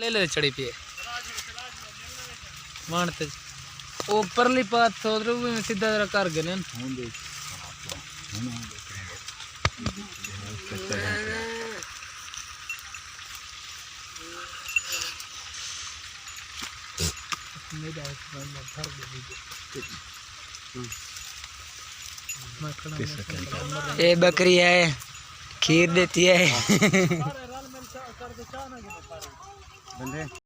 ले ले चढ़ी पे मानते ऊपरली पात सोच रहे हो सीधा जरा कर गए ये बकरी है खीर देती है